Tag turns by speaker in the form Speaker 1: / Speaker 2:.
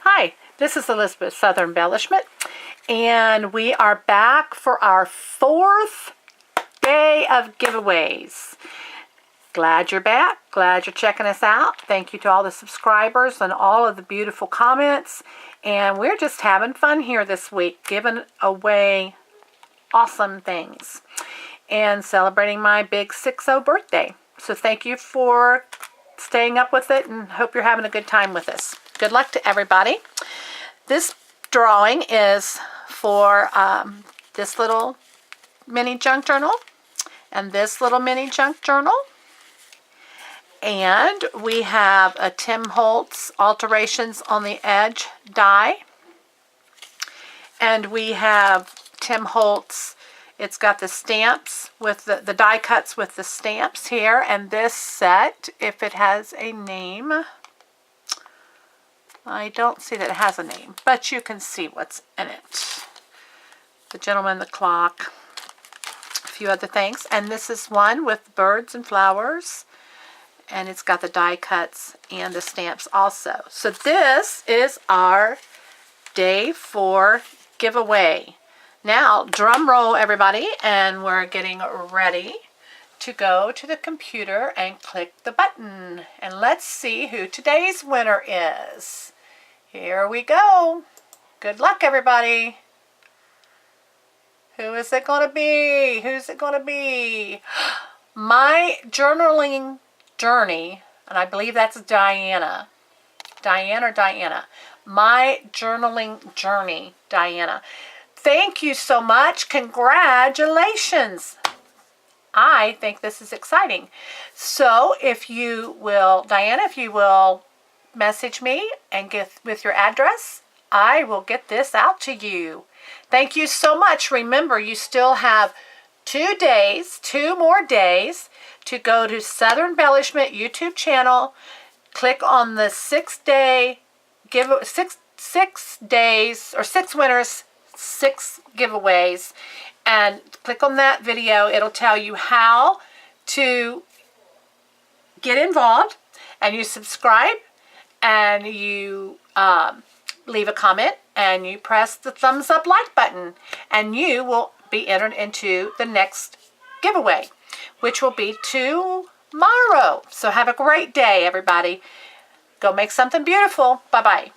Speaker 1: Hi, this is Elizabeth Southern Embellishment, and we are back for our 4th day of giveaways. Glad you're back. Glad you're checking us out. Thank you to all the subscribers and all of the beautiful comments. And we're just having fun here this week, giving away awesome things and celebrating my big 6-0 birthday. So thank you for staying up with it, and hope you're having a good time with us. Good luck to everybody. This drawing is for this little mini junk journal and this little mini junk journal. And we have a Tim Holtz Alterations on the Edge die. And we have Tim Holtz, it's got the stamps with the die cuts with the stamps here. And this set, if it has a name, I don't see that it has a name, but you can see what's in it. The Gentleman, the Clock, a few other things. And this is one with birds and flowers. And it's got the die cuts and the stamps also. So this is our day 4 giveaway. Now, drum roll everybody, and we're getting ready to go to the computer and click the button. And let's see who today's winner is. Here we go. Good luck everybody. Who is it going to be? Who's it going to be? My journaling journey, and I believe that's Diana. Diane or Diana? My journaling journey, Diana. Thank you so much. Congratulations. I think this is exciting. So if you will, Diana, if you will message me and get with your address, I will get this out to you. Thank you so much. Remember, you still have 2 days, 2 more days to go to Southern Embellishment YouTube channel. Click on the 6-day give 6 days or 6 winners, 6 giveaways, and click on that video. It'll tell you how to get involved, and you subscribe, and you leave a comment, and you press the thumbs up like button, and you will be entered into the next giveaway, which will be tomorrow. So have a great day, everybody. Go make something beautiful. Bye-bye.